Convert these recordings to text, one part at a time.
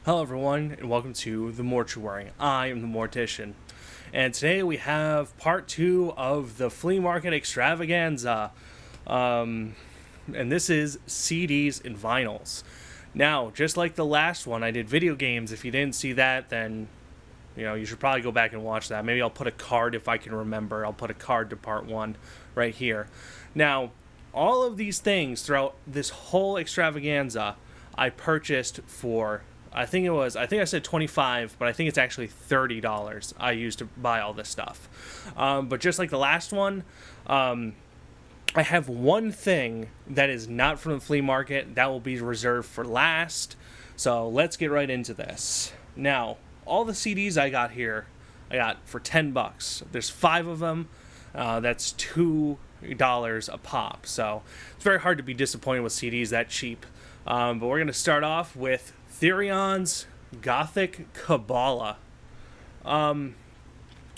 Hello everyone, and welcome to the Mortuary. I am the Mortician, and today we have part 2 of the Flea Market Extravaganza, and this is CDs and vinyls. Now, just like the last one, I did video games. If you didn't see that, then you should probably go back and watch that. Maybe I'll put a card if I can remember. I'll put a card to part 1 right here. Now, all of these things throughout this whole extravaganza, I purchased for I think I said $25, but I think it's actually $30 I used to buy all this stuff. But just like the last one, I have one thing that is not from the flea market that will be reserved for last. So let's get right into this. Now, all the CDs I got here, I got for $10. There's 5 of them. That's $2 a pop. So it's very hard to be disappointed with CDs that cheap. But we're going to start off with Therion's Gothic Kabbalah.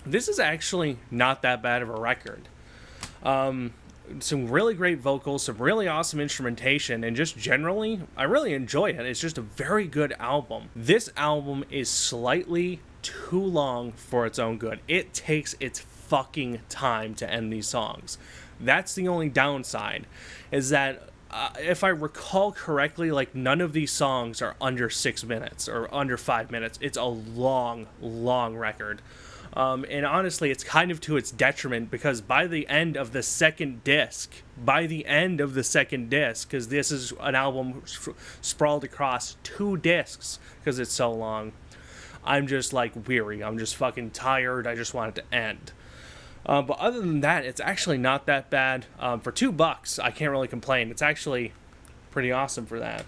This is actually not that bad of a record. Some really great vocals, some really awesome instrumentation, and just generally, I really enjoy it. It's just a very good album. This album is slightly too long for its own good. It takes its fucking time to end these songs. That's the only downside, is that if I recall correctly, like, none of these songs are under 6 minutes or under 5 minutes. It's a long, long record. And honestly, it's kind of to its detriment, because by the end of the second disc, because this is an album sprawled across 2 discs because it's so long, I'm just like weary. I'm just fucking tired. I just want it to end. But other than that, it's actually not that bad. For $2, I can't really complain. It's actually pretty awesome for that.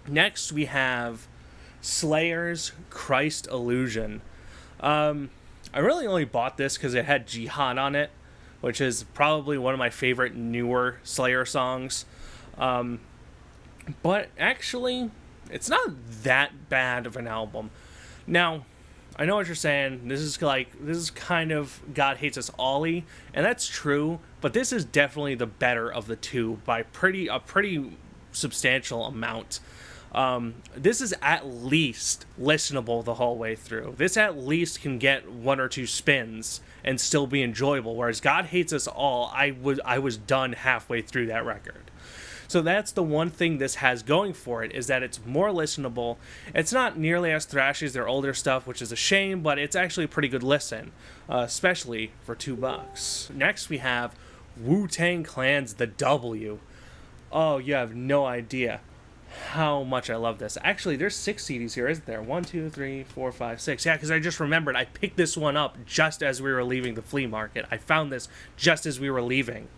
Next, we have Slayer's Christ Illusion. I really only bought this because it had Jihad on it, which is probably one of my favorite newer Slayer songs. But actually, it's not that bad of an album. Now, I know what you're saying. This is kind of God Hates Us All-y, and that's true, but this is definitely the better of the two by a pretty substantial amount. This is at least listenable the whole way through. This at least can get 1 or 2 spins and still be enjoyable, whereas God Hates Us All, I was done halfway through that record. So that's the one thing this has going for it, is that it's more listenable. It's not nearly as thrashy as their older stuff, which is a shame, but it's actually a pretty good listen, especially for $2. Next, we have Wu-Tang Clan's The W. Oh, you have no idea how much I love this. Actually, there's 6 CDs here, isn't there? 1, 2, 3, 4, 5, 6. Yeah, because I just remembered I picked this one up just as we were leaving the flea market. I found this just as we were leaving.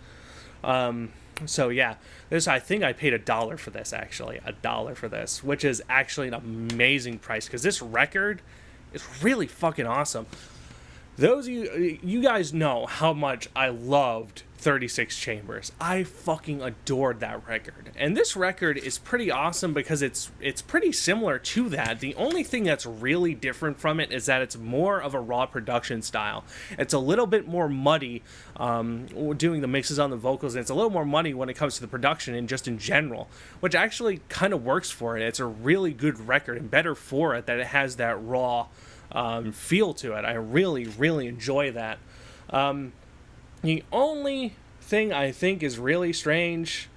So yeah, I think I paid $1 for this, actually. $1 for this, which is actually an amazing price, because this record is really fucking awesome. Those of you guys know how much I loved 36 Chambers. I fucking adored that record. And this record is pretty awesome because it's pretty similar to that. The only thing that's really different from it is that it's more of a raw production style. It's a little bit more muddy doing the mixes on the vocals, and it's a little more muddy when it comes to the production and just in general, which actually kind of works for it. It's a really good record, and better for it that it has that raw feel to it. I really, really enjoy that. The only thing I think is really strange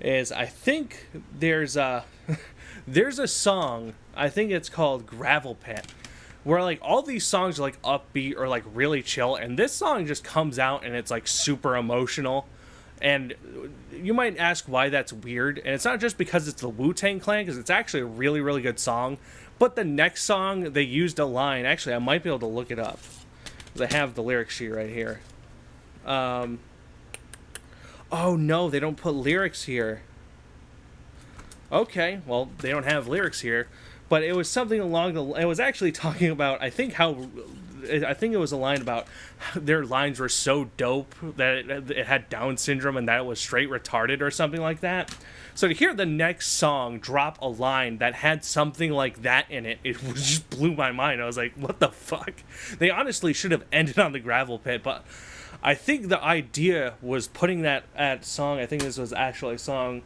is I think there's a song, I think it's called Gravel Pit, where like all these songs are like upbeat or like really chill, and this song just comes out and it's like super emotional. And you might ask why that's weird, and it's not just because it's the Wu-Tang Clan, because it's actually a really, really good song. But the next song, they used a line. Actually, I might be able to look it up, because I have the lyric sheet right here. Oh no, they don't put lyrics here. Okay, well, they don't have lyrics here, but it was something along it was actually talking about, I think it was a line about how their lines were so dope that it had Down syndrome and that it was straight retarded or something like that. So to hear the next song drop a line that had something like that in it, it just blew my mind. I was like, what the fuck? They honestly should have ended on the Gravel Pit, but I think the idea was putting that at song, I think this was actually a song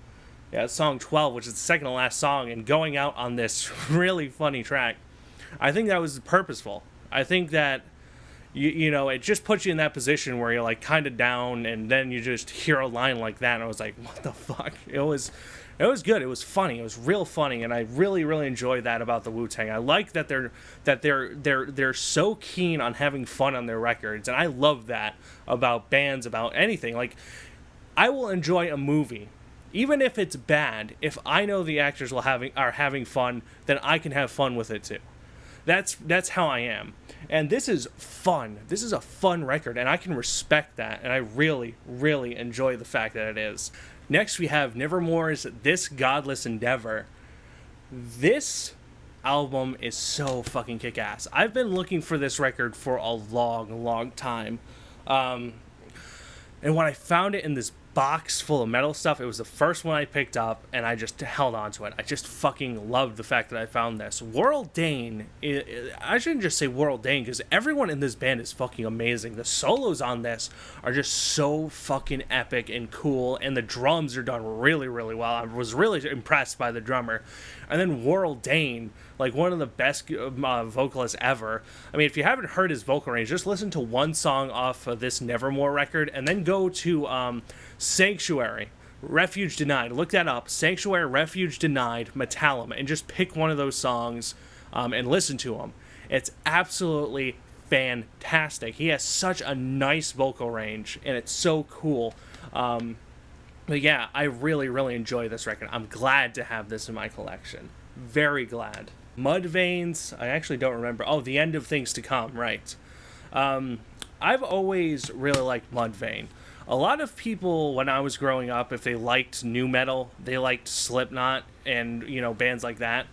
Yeah, song 12, which is the second to last song, and going out on this really funny track. I think that was purposeful. I think that, you know, it just puts you in that position where you're like kind of down, and then you just hear a line like that, and I was like, what the fuck? It was good. It was funny. It was real funny, and I really, really enjoyed that about the Wu-Tang. I like that they're so keen on having fun on their records, and I love that about bands, about anything. Like, I will enjoy a movie, even if it's bad. If I know the actors are having fun, then I can have fun with it too. That's how I am. And this is fun. This is a fun record, and I can respect that, and I really, really enjoy the fact that it is. Next, we have Nevermore's This Godless Endeavor. This album is so fucking kick-ass. I've been looking for this record for a long, long time. And when I found it in this box full of metal stuff, it was the first one I picked up, and I just held on to it. I just fucking loved the fact that I found this. Warrell Dane, I shouldn't just say Warrell Dane, because everyone in this band is fucking amazing. The solos on this are just so fucking epic and cool, and the drums are done really, really well. I was really impressed by the drummer. And then Warrell Dane, like one of the best vocalists ever. I mean, if you haven't heard his vocal range, just listen to one song off of this Nevermore record, and then go to Sanctuary, Refuge Denied. Look that up. Sanctuary, Refuge Denied, Metallum, and just pick one of those songs and listen to them. It's absolutely fantastic. He has such a nice vocal range, and it's so cool. But yeah, I really, really enjoy this record. I'm glad to have this in my collection. Very glad. Mudvayne's, I actually don't remember. Oh, The End of Things to Come, right. I've always really liked Mudvayne. A lot of people, when I was growing up, if they liked nu metal, they liked Slipknot and, you know, bands like that.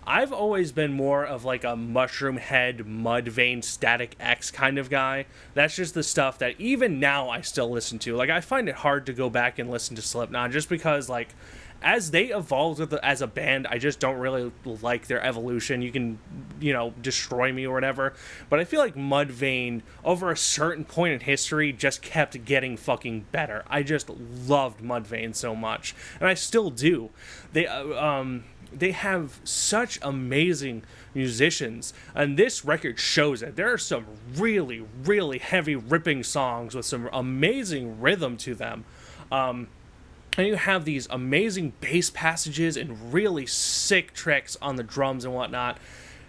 I've always been more of like a Mushroom Head, Mudvayne, Static X kind of guy. That's just the stuff that even now I still listen to. Like, I find it hard to go back and listen to Slipknot just because, like, as they evolved as a band, I just don't really like their evolution. You can, you know, destroy me or whatever. But I feel like Mudvayne, over a certain point in history, just kept getting fucking better. I just loved Mudvayne so much. And I still do. They have such amazing musicians, and this record shows it. There are some really, really heavy ripping songs with some amazing rhythm to them. And you have these amazing bass passages and really sick tricks on the drums and whatnot.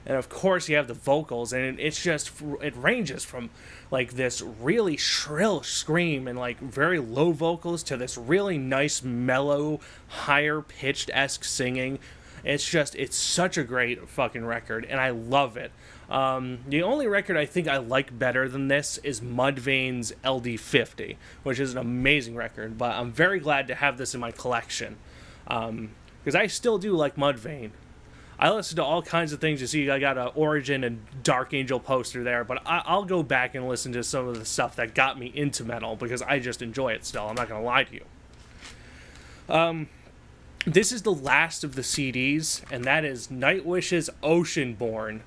And of course you have the vocals, and it ranges from like this really shrill scream and like very low vocals to this really nice mellow, higher pitched-esque singing. It's such a great fucking record, and I love it. The only record I think I like better than this is Mudvayne's LD50, which is an amazing record, but I'm very glad to have this in my collection, because I still do like Mudvayne. I listen to all kinds of things. You see, I got an Origin and Dark Angel poster there, but I'll go back and listen to some of the stuff that got me into metal, because I just enjoy it still. I'm not going to lie to you. This is the last of the CDs, and that is Nightwish's Oceanborn.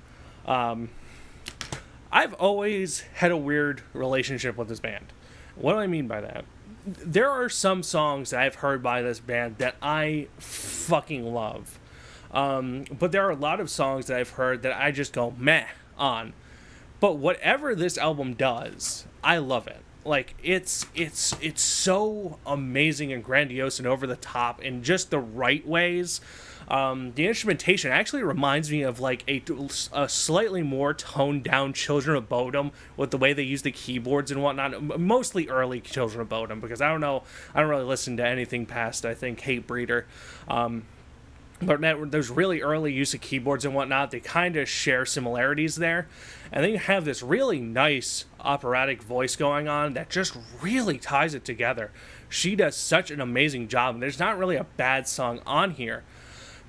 I've always had a weird relationship with this band. What do I mean by that? There are some songs that I've heard by this band that I fucking love. But there are a lot of songs that I've heard that I just go meh on. But whatever this album does, I love it. Like, it's so amazing and grandiose and over the top in just the right ways. The instrumentation actually reminds me of like a slightly more toned down Children of Bodom with the way they use the keyboards and whatnot. Mostly early Children of Bodom, because I don't really listen to anything past, I think, Hatebreeder. But there's really early use of keyboards and whatnot. They kind of share similarities there. And then you have this really nice operatic voice going on that just really ties it together. She does such an amazing job, and there's not really a bad song on here.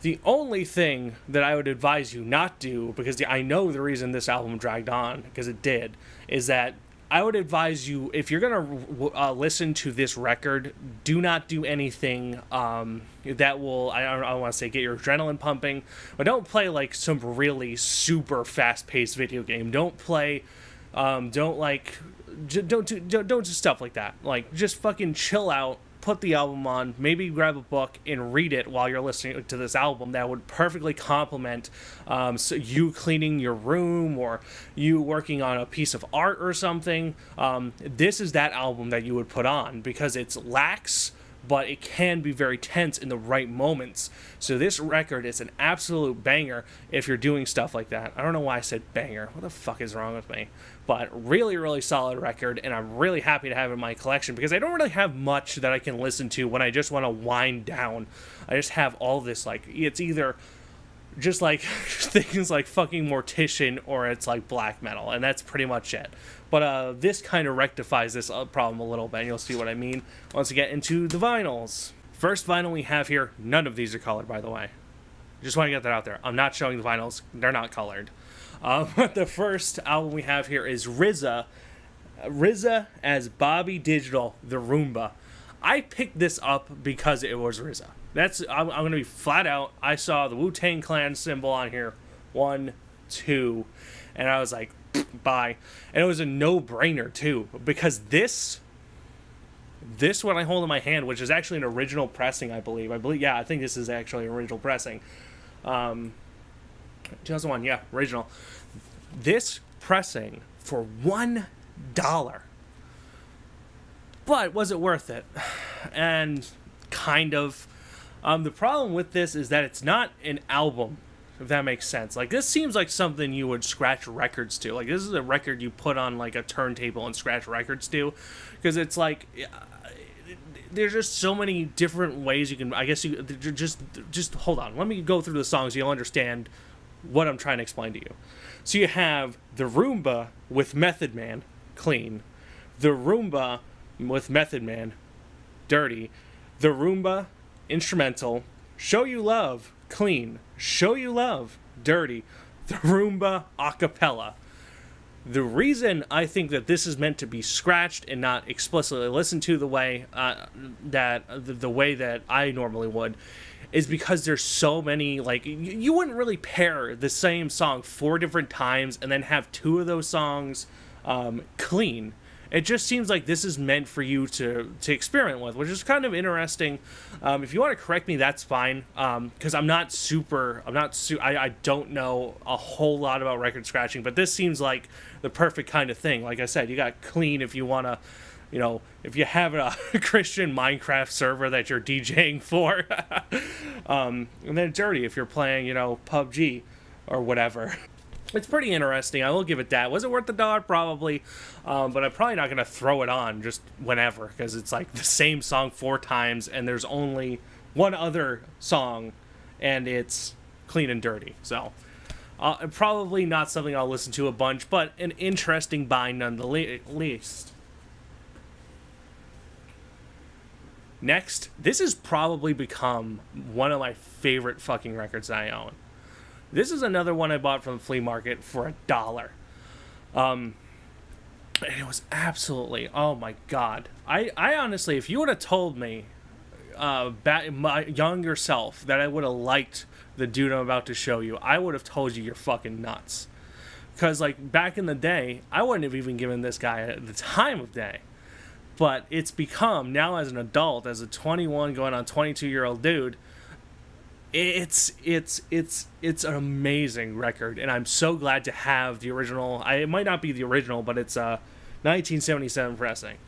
The only thing that I would advise you not do, because I know the reason this album dragged on, because it did, is that I would advise you, if you're going to listen to this record, do not do anything that will, I don't want to say get your adrenaline pumping, but don't play like some really super fast-paced video game. Don't play, don't do stuff like that. Like, just fucking chill out put the album on, maybe grab a book and read it while you're listening to this album. That would perfectly complement so you cleaning your room or you working on a piece of art or something. This is that album that you would put on because it's lax, but it can be very tense in the right moments. So this record is an absolute banger if you're doing stuff like that. I don't know why I said banger. What the fuck is wrong with me? But really, really solid record, and I'm really happy to have it in my collection because I don't really have much that I can listen to when I just want to wind down. I just have all this, like, it's either just like things like fucking Mortician or it's like black metal, and that's pretty much it. But this kind of rectifies this problem a little bit, and you'll see what I mean once we get into the vinyls. First vinyl we have here, none of these are colored, by the way. Just want to get that out there. I'm not showing the vinyls. They're not colored. But the first album we have here is RZA. RZA as Bobby Digital, the Roomba. I picked this up because it was RZA. I'm going to be flat out. I saw the Wu-Tang Clan symbol on here. 1, 2. And I was like, bye. And it was a no-brainer, too. Because this one I hold in my hand, which is actually an original pressing, I believe. Yeah, I think this is actually an original pressing. 2001, yeah, original. This pressing for $1. But was it worth it? And kind of. The problem with this is that it's not an album, if that makes sense. Like, this seems like something you would scratch records to. Like, this is a record you put on, like, a turntable and scratch records to. Because it's like, there's just so many different ways you can, I guess you, just hold on. Let me go through the songs so you'll understand what I'm trying to explain to you. So you have the Roomba with Method Man, clean. The Roomba with Method Man, dirty. The Roomba, instrumental. Show You Love, clean. Show You Love, dirty. The Roomba, acapella. The reason I think that this is meant to be scratched and not explicitly listened to the way the way that I normally would is because there's so many, like, you wouldn't really pair the same song 4 different times and then have 2 of those songs clean. It just seems like this is meant for you to experiment with, which is kind of interesting. If you want to correct me, that's fine. Because I don't know a whole lot about record scratching, but this seems like the perfect kind of thing. Like I said, you got clean if you want to, if you have a Christian Minecraft server that you're DJing for. And then dirty if you're playing, PUBG or whatever. It's pretty interesting. I will give it that. Was it worth the $1? Probably. But I'm probably not going to throw it on just whenever because it's like the same song 4 times and there's only one other song and it's clean and dirty. So probably not something I'll listen to a bunch, but an interesting buy nonetheless. Next, this has probably become one of my favorite fucking records I own. This is another one I bought from the flea market for $1. And it was absolutely, oh my god. I honestly, if you would have told me, my younger self, that I would have liked the dude I'm about to show you, I would have told you you're fucking nuts. Because, like, back in the day, I wouldn't have even given this guy the time of day. But it's become, now as an adult, as a 21 going on 22-year-old dude, it's an amazing record, and I'm so glad to have the original. It might not be the original, but it's a 1977 pressing,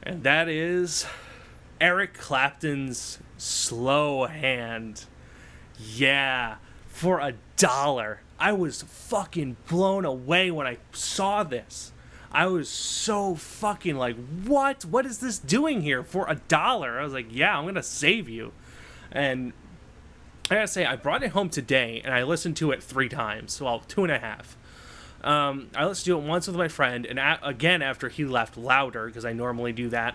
and that is Eric Clapton's Slow Hand. Yeah, for $1. I was fucking blown away when I saw this. I was so fucking like, what? What is this doing here for $1? I was like, yeah, I'm gonna save you, and I gotta say, I brought it home today, and I listened to it 3 times. Well, 2.5. I listened to it once with my friend, and again after he left louder, because I normally do that.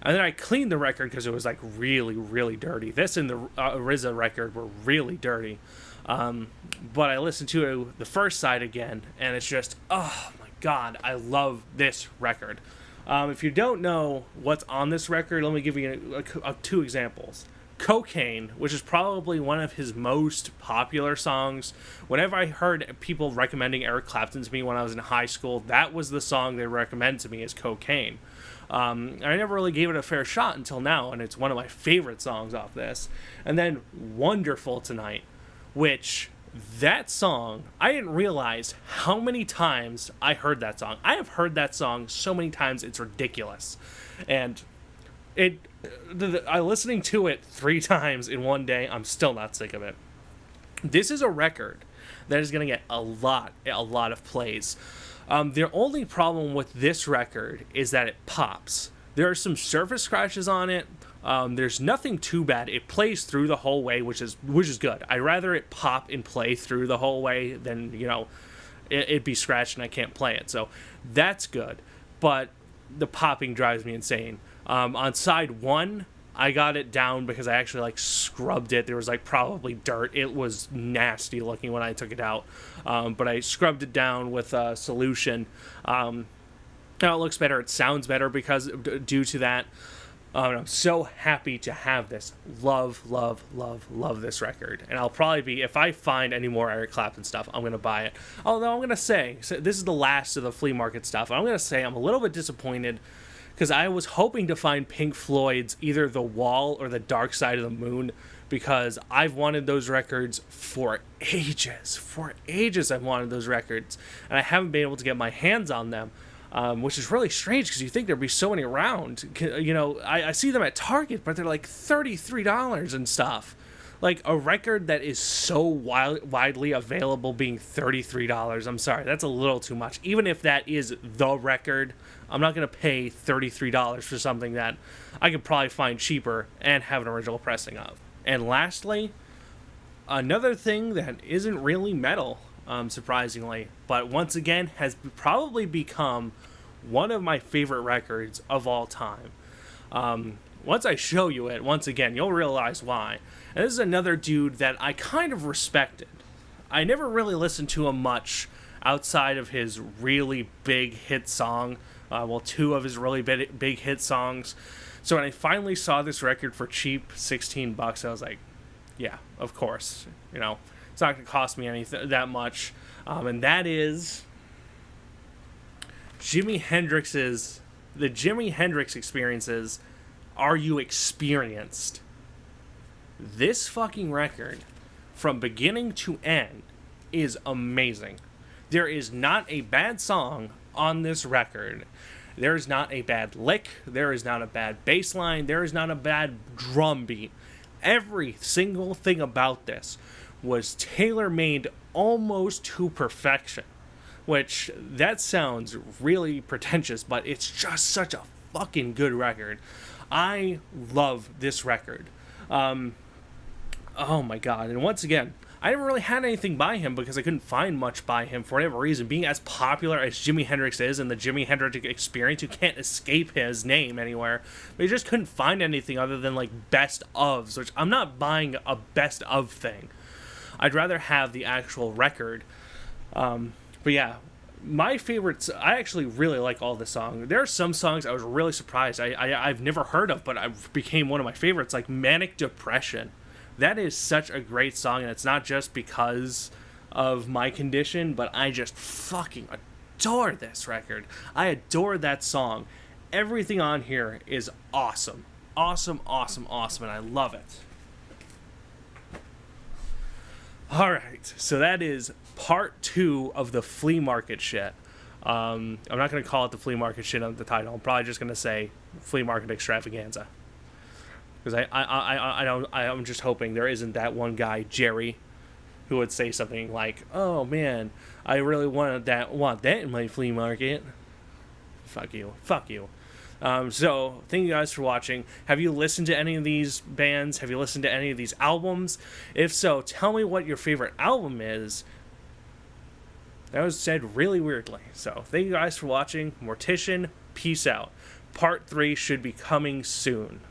And then I cleaned the record, because it was, like, really, really dirty. This and the RZA record were really dirty. But I listened to it, the first side again, and it's just, oh my god, I love this record. If you don't know what's on this record, let me give you 2 examples. Cocaine, which is probably one of his most popular songs. Whenever I heard people recommending Eric Clapton to me when I was in high school, that was the song they recommended to me as Cocaine. I never really gave it a fair shot until now, and it's one of my favorite songs off this. And then Wonderful Tonight, which that song, I didn't realize how many times I heard that song. I have heard that song so many times, it's ridiculous. And I listening to it 3 times in one day, I'm still not sick of it. This is a record that is going to get a lot of plays. The only problem with this record is that it pops. There are some surface scratches on it. There's nothing too bad. It plays through the whole way, which is good. I'd rather it pop and play through the whole way than, it be scratched and I can't play it. So that's good. But the popping drives me insane. On side 1, I got it down because I actually scrubbed it. There was probably dirt. It was nasty looking when I took it out. But I scrubbed it down with a solution. Now it looks better. It sounds better due to that. I'm so happy to have this. Love this record. And I'll probably be, if I find any more Eric Clapton stuff, I'm going to buy it. Although I'm going to say, so this is the last of the flea market stuff. I'm going to say I'm a little bit disappointed because I was hoping to find Pink Floyd's either The Wall or The Dark Side of the Moon, because I've wanted those records for ages. For ages I've wanted those records, and I haven't been able to get my hands on them, which is really strange because you think there'd be so many around. I see them at Target, but they're $33 and stuff. A record that is so widely available being $33, I'm sorry, that's a little too much. Even if that is the record, I'm not going to pay $33 for something that I could probably find cheaper and have an original pressing of. And lastly, another thing that isn't really metal, surprisingly, but once again has probably become one of my favorite records of all time. Once I show you it, once again, you'll realize why. And this is another dude that I kind of respected. I never really listened to him much outside of his really big hit song. 2 of his really big hit songs. So when I finally saw this record for cheap, $16, I was like, yeah, of course. It's not going to cost me anything that much. And that is The Jimi Hendrix Experiences. Are You Experienced? This fucking record, from beginning to end, is amazing. There is not a bad song on this record. There is not a bad lick. There is not a bad bass line. There is not a bad drum beat. Every single thing about this was tailor-made almost to perfection. Which, that sounds really pretentious, but it's just such a fucking good record. I love this record. Oh my god. And once again, I never really had anything by him because I couldn't find much by him for whatever reason. Being as popular as Jimi Hendrix is and the Jimi Hendrix Experience, you can't escape his name anywhere. But you just couldn't find anything other than best ofs, which I'm not buying a best of thing. I'd rather have the actual record. But yeah, my favorites, I actually really like all the songs. There are some songs I was really surprised I've never heard of, but I became one of my favorites, like Manic Depression. That is such a great song, and it's not just because of my condition, but I just fucking adore this record. I adore that song. Everything on here is awesome. Awesome, and I love it. Alright, so that is part 2 of the flea market shit. I'm not going to call it the flea market shit on the title. I'm probably just going to say flea market extravaganza. Because I'm just hoping there isn't that one guy, Jerry, who would say something like, "Oh man, I really want that in my flea market." Fuck you. So thank you guys for watching. Have you listened to any of these bands? Have you listened to any of these albums? If so, tell me what your favorite album is. That was said really weirdly. So thank you guys for watching. Mortician, peace out. Part 3 should be coming soon.